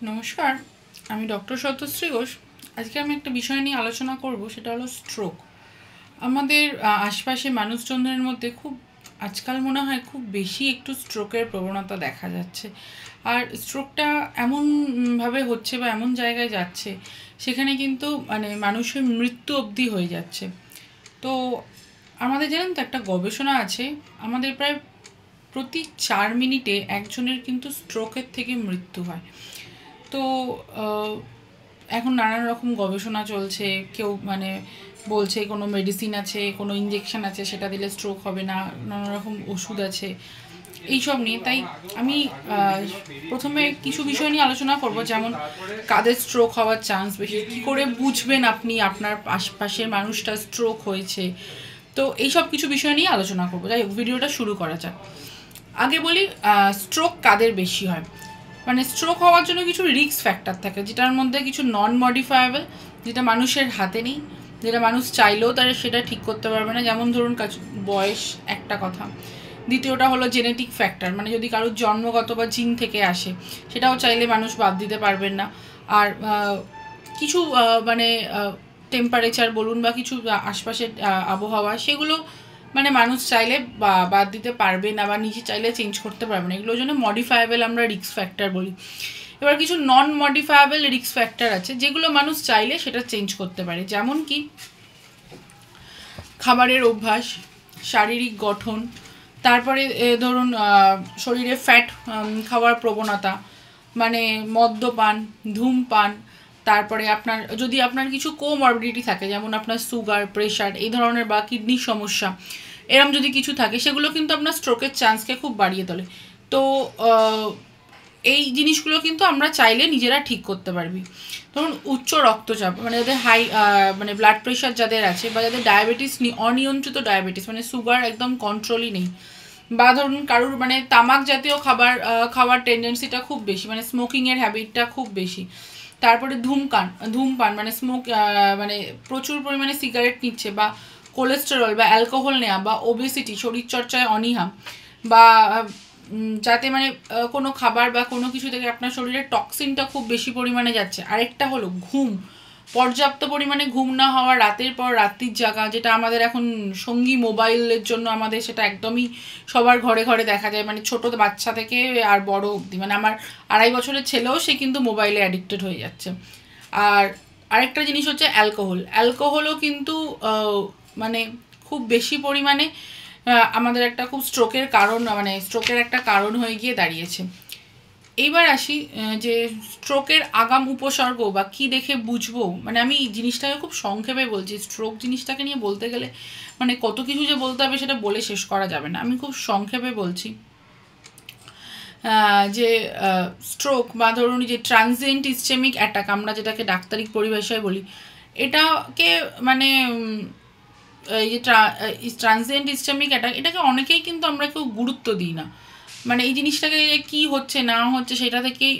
নমস্কার, আমি ডক্টর সত্যশ্রী ঘোষ। আজকে আমি একটা বিষয় নিয়ে আলোচনা করব, সেটা হলো স্ট্রোক। আমাদের আশপাশে মানুষজনের মধ্যে খুব আজকাল মনে হয় খুব বেশি একটু স্ট্রোকের প্রবণতা দেখা যাচ্ছে। আর স্ট্রোকটা এমনভাবে হচ্ছে বা এমন জায়গায় যাচ্ছে, সেখানে কিন্তু মানুষের মৃত্যু অবধি হয়ে যাচ্ছে। তো আমাদের জানেন তো, একটা গবেষণা আছে, আমাদের প্রায় প্রতি 4 মিনিটে একজনের কিন্তু স্ট্রোকের থেকে মৃত্যু হয়। তো এখন নানান রকম গবেষণা চলছে। কেউ বলছে কোনো মেডিসিন আছে, কোনো ইঞ্জেকশন আছে, সেটা দিলে স্ট্রোক হবে না, নানা রকম ওষুধ আছে এইসব নিয়ে। তাই আমি প্রথমে কিছু বিষয় নিয়ে আলোচনা করব, যেমন কাদের স্ট্রোক হওয়ার চান্স বেশি, কী করে বুঝবেন আপনি আপনার আশপাশের মানুষটা স্ট্রোক হয়েছে। তো এইসব কিছু বিষয় নিয়ে আলোচনা করবো। যাই হোক, ভিডিওটা শুরু করা যাক। আগে বলি স্ট্রোক কাদের বেশি হয়। স্ট্রোক হওয়ার জন্য কিছু রিস্ক ফ্যাক্টর থাকে, যেটার মধ্যে কিছু নন মডিফায়েবল, যেটা মানুষের হাতে নেই, যেটা মানুষ চাইলেও তারা সেটা ঠিক করতে পারবে না। যেমন ধরুন বয়স একটা কথা, দ্বিতীয়টা হলো জেনেটিক ফ্যাক্টর, যদি কারোর জন্মগত বা জিন থেকে আসে, সেটাও চাইলে মানুষ বাদ দিতে পারবেন না। আর কিছু টেম্পারেচার বলুন বা কিছু আশপাশের আবহাওয়া, সেগুলো মানুষ চাইলে বাদ দিতে পারবে না বা নিজে চাইলে চেঞ্জ করতে পারবে না। এগুলোর জন্য মডিফায়েবল আমরা রিস্ক ফ্যাক্টর বলি। এবার কিছু নন মডিফায়েবল রিস্ক ফ্যাক্টর আছে, যেগুলো মানুষ চাইলে সেটা চেঞ্জ করতে পারে। যেমন কি খাবারের অভ্যাস, শারীরিক গঠন, তারপরে ধরুন শরীরে ফ্যাট খাওয়ার প্রবণতা, মদ্যপান, ধূমপান, তারপরে যদি আপনার কিছু কোমরবিডিটি থাকে, যেমন আপনার সুগার, প্রেশার এই ধরনের, বা কিডনির সমস্যা, এরম যদি কিছু থাকে, সেগুলো কিন্তু আপনার স্ট্রোকের চান্সকে খুব বাড়িয়ে তোলে। তো এই জিনিসগুলো কিন্তু আমরা চাইলে নিজেরা ঠিক করতে পারবি। ধরুন উচ্চ রক্তচাপ, যাদের হাই ব্লাড প্রেশার যাদের আছে, বা যাদের ডায়াবেটিস অনিয়ন্ত্রিত ডায়াবেটিস, সুগার একদম কন্ট্রোলই নেই, বা ধরুন কারুর তামাক জাতীয় খাওয়ার টেন্ডেন্সিটা খুব বেশি, স্মোকিংয়ের হ্যাবিটটা খুব বেশি। তারপরে ধূমপান স্মোক প্রচুর পরিমাণে সিগারেট নিচ্ছে, বা কোলেস্টেরল বা অ্যালকোহল নেওয়া, বা ওবেসিটি, শরীরচর্চায় অনীহা, বা যাতে কোনো খাবার বা কোনো কিছু থেকে আপনার শরীরে টক্সিনটা খুব বেশি পরিমাণে যাচ্ছে। আরেকটা হলো ঘুম, পর্যাপ্ত পরিমাণে ঘুম না হওয়া, রাতের পর রাত্রির জাগা, যেটা আমাদের এখন সঙ্গী মোবাইলের জন্য আমাদের সেটা একদমই সবার ঘরে ঘরে দেখা যায়, ছোট বাচ্চা থেকে আর বড় অবধি। আমার 2.5 বছরের ছেলেও সে কিন্তু মোবাইলে অ্যাডিক্টেড হয়ে যাচ্ছে। আর আরেকটা জিনিস হচ্ছে অ্যালকোহলও কিন্তু খুব বেশি পরিমাণে আমাদের একটা খুব স্ট্রোকের কারণ, স্ট্রোকের একটা কারণ হয়ে গিয়ে দাঁড়িয়েছে। এইবার আসি যে স্ট্রোকের আগাম উপসর্গ বা কি দেখে বুঝবো। আমি এই জিনিসটাকে খুব সংক্ষেপে বলছি। স্ট্রোক জিনিসটাকে নিয়ে বলতে গেলে কত কিছু যে বলতে হবে সেটা বলে শেষ করা যাবে না। আমি খুব সংক্ষেপে বলছি যে স্ট্রোক বা ধরুন যে ট্রানজিয়েন্ট ইসচেমিক অ্যাটাক, আমরা যেটাকে ডাক্তারিক পরিভাষায় বলি, এটাকে এই যে ট্রানজিয়েন্ট ইসচেমিক অ্যাটাক, এটাকে অনেকেই কিন্তু আমরা কেউ গুরুত্ব দিই না। এই জিনিসটাকে যে কী হচ্ছে না হচ্ছে সেটা থেকেই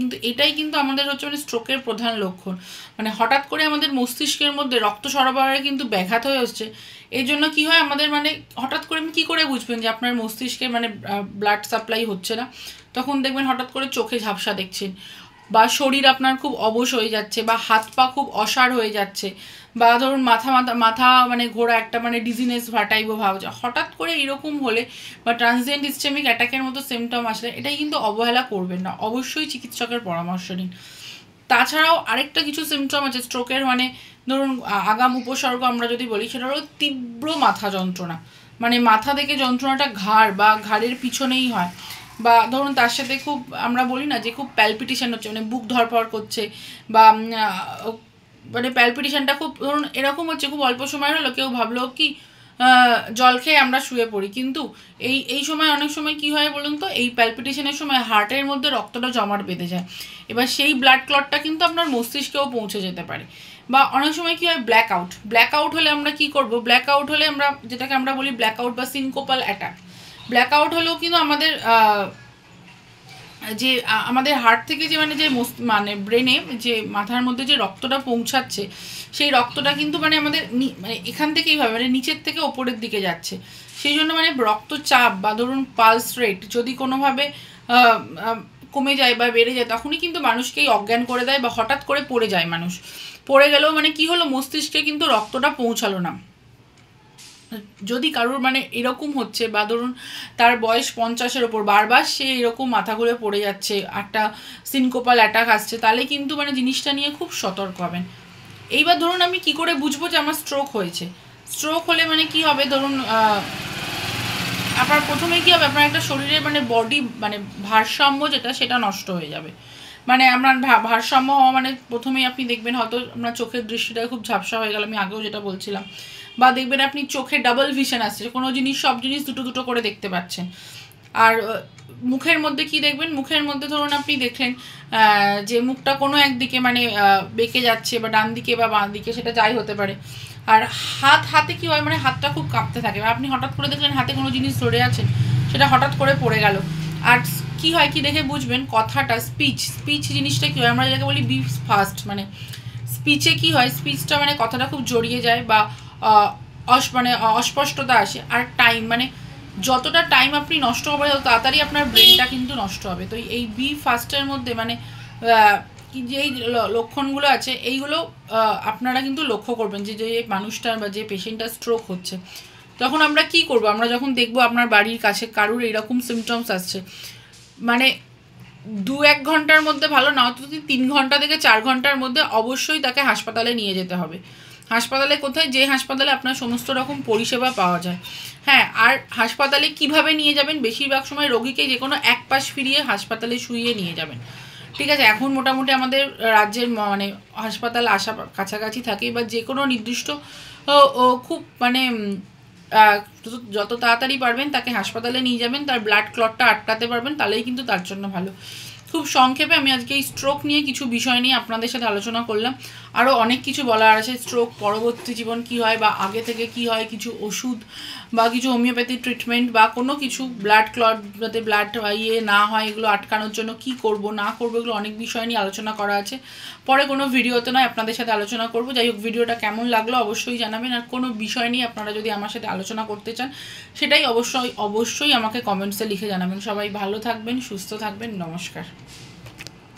কিন্তু এটাই কিন্তু আমাদের হচ্ছে স্ট্রোকের প্রধান লক্ষণ। হঠাৎ করে আমাদের মস্তিষ্কের মধ্যে রক্ত সরবরাহে কিন্তু ব্যাঘাত হয়ে আসছে। এই জন্য কী হয় আমাদের হঠাৎ করে কী করে বুঝবেন যে আপনার মস্তিষ্কে ব্লাড সাপ্লাই হচ্ছে না? তখন দেখবেন হঠাৎ করে চোখে ঝাপসা দেখছেন, বা শরীর আপনার খুব অবশ হয়ে যাচ্ছে, বা হাত পা খুব অসাড় হয়ে যাচ্ছে, বা ধরুন মাথা ঘোরা একটা ডিজিনেস ভার্টাইগো ভাব। হঠাৎ করে এরকম হলে বা ট্রানজিয়েন্ট ইসচেমিক অ্যাটাকের মতো সিমটম আসলে, এটাই কিন্তু অবহেলা করবেন না, অবশ্যই চিকিৎসকের পরামর্শ নিন। তাছাড়াও আরেকটা কিছু সিমটম আছে স্ট্রোকের, ধরুন আগাম উপসর্গ আমরা যদি বলি, সেটা হলো তীব্র মাথা যন্ত্রণা। মাথা থেকে যন্ত্রণাটা ঘাড় বা ঘাড়ের পিছনেই হয়, বা ধরুন তার সাথে খুব আমরা বলি না যে খুব প্যালপিটেশন হচ্ছে, বুক ধরপড় করছে, বা প্যালপিটেশনটা খুব ধরুন এরকম হচ্ছে, খুব অল্প সময় হলো, কেউ ভাবলো কি জল খেয়ে আমরা শুয়ে পড়ি, কিন্তু এই সময় অনেক সময় কি হয় বলুন তো, এই প্যালপিটেশনের সময় হার্টের মধ্যে রক্তটা জমাট বেঁধে যায়। এবার সেই ব্লাড ক্লটটা কিন্তু আপনার মস্তিষ্কেও পৌঁছে যেতে পারে। বা অনেক সময় কি হয় ব্ল্যাক আউট হলে আমরা কি করব, ব্ল্যাক আউট হলে আমরা যেটাকে আমরা বলি ব্ল্যাক আউট বা সিনকোপাল অ্যাটাক। ব্ল্যাক আউট হলেও কিন্তু আমাদের যে আমাদের হার্ট থেকে যে যে ব্রেনে যে মাথার মধ্যে যে রক্তটা পৌঁছাচ্ছে, সেই রক্তটা কিন্তু আমাদের এখান থেকেই হয়, নিচের থেকে ওপরের দিকে যাচ্ছে। সেই জন্য রক্তচাপ বা ধরুন পালস রেট যদি কোনোভাবে কমে যায় বা বেড়ে যায় তখনই কিন্তু মানুষকেই অজ্ঞান করে দেয় বা হঠাৎ করে পড়ে যায় মানুষ। পড়ে গেলেও মানে কি হলো, মস্তিষ্কে কিন্তু রক্তটা পৌঁছালো না। যদি কারোর মানে এরকম হচ্ছে বা ধরুন তার বয়স 50-এর ওপর, বারবার সে এরকম মাথা ঘুরে পড়ে যাচ্ছে, একটা সিনকোপাল অ্যাটাক আসছে, তাহলে কিন্তু মানে জিনিসটা নিয়ে খুব সতর্ক হবেন। এইবার ধরুন আমি কি করে বুঝবো যে আমার স্ট্রোক হয়েছে? স্ট্রোক হলে মানে কি হবে, ধরুন আপনার প্রথমে কি হবে, আপনার একটা শরীরে মানে বডি মানে ভারসাম্য যেটা সেটা নষ্ট হয়ে যাবে। মানে আপনার ভারসাম্য হওয়া মানে প্রথমেই আপনি দেখবেন হয়তো আপনার চোখের দৃষ্টিটা খুব ঝাপসা হয়ে গেল, আমি আগেও যেটা বলছিলাম, বা দেখবেন আপনি চোখে ডাবল ভিশন আসছে, কোনো জিনিস সব জিনিস দুটো দুটো করে দেখতে পাচ্ছেন। আর মুখের মধ্যে কি দেখবেন, মুখের মধ্যে ধরুন আপনি দেখলেন যে মুখটা কোনো একদিকে মানে বেঁকে যাচ্ছে বা ডান দিকে বা বাঁ দিকে, সেটা যাই হতে পারে। আর হাতে কি হয়, মানে হাতটা খুব কাঁপতে থাকে, আপনি হঠাৎ করে দেখলেন হাতে কোনো জিনিস ধরে আছেন, সেটা হঠাৎ করে পড়ে গেল। আর কি হয়, কি দেখে বুঝবেন, কথাটা স্পিচ জিনিসটা কী হয়, আমরা যেটাকে বলি বি ফাস্ট, মানে স্পিচে কি হয়, স্পিচটা মানে কথাটা খুব জড়িয়ে যায় বা মানে অস্পষ্টতা আসে। আর টাইম মানে যতটা টাইম আপনি নষ্ট হবে তত তাড়াতাড়ি আপনার ব্রেনটা কিন্তু নষ্ট হবে। তো এই বি ফাস্টের মধ্যে মানে যেই লক্ষণগুলো আছে এইগুলো আপনারা কিন্তু লক্ষ্য করবেন যে যে মানুষটার বা যে পেশেন্টটার স্ট্রোক হচ্ছে। তখন আমরা কি করব, আমরা যখন দেখব আপনার বাড়ির কাছে কারুর এরকম সিমটমস আসছে, মানে 2-1 ঘন্টার মধ্যে ভালো না অন্তত 3 ঘন্টা থেকে 4 ঘন্টার মধ্যে অবশ্যই তাকে হাসপাতালে নিয়ে যেতে হবে। হাসপাতালে কোথায়, যে হাসপাতালে আপনার সমস্ত রকম পরিষেবা পাওয়া যায়। হ্যাঁ, আর হাসপাতালে কিভাবে নিয়ে যাবেন, বেশিরভাগ সময় রোগীকে যে কোনো এক পাশ ফিরিয়ে হাসপাতালে শুইয়ে নিয়ে যাবেন। ঠিক আছে, এখন মোটামুটি আমাদের রাজ্যের মানে হাসপাতাল আসা কাছাকাছি থাকে, বা যে কোনো নির্দিষ্ট খুব মানে যত তাড়াতাড়ি পারবেন তাকে হাসপাতালে নিয়ে যাবেন, তার ব্লাড ক্লটটা আটকাতে পারবেন, তাহলেই কিন্তু তার জন্য ভালো। খুব সংক্ষেপে আমি আজকে এই স্ট্রোক নিয়ে কিছু বিষয় নিয়ে আপনাদের সাথে আলোচনা করলাম। আরও অনেক কিছু বলার আছে, স্ট্রোক পরবর্তী জীবন কি হয় বা আগে থেকে কি হয়, কিছু ওষুধ বা কিছু হোমিওপ্যাথি ট্রিটমেন্ট বা কোনো কিছু ব্লাড ক্লট যাতে ব্লাড না হয় এগুলো আটকানোর জন্য কি করব না করবো, এগুলো অনেক বিষয় নিয়ে আলোচনা করা আছে। পরে কোনো ভিডিওতে নয় আপনাদের সাথে আলোচনা করব। যাই হোক, ভিডিওটা কেমন লাগলো অবশ্যই জানাবেন। আর কোনো বিষয় নিয়ে আপনারা যদি আমার সাথে আলোচনা করতে চান সেটাই অবশ্যই আমাকে কমেন্টসে লিখে জানাবেন। সবাই ভালো থাকবেন, সুস্থ থাকবেন, নমস্কার।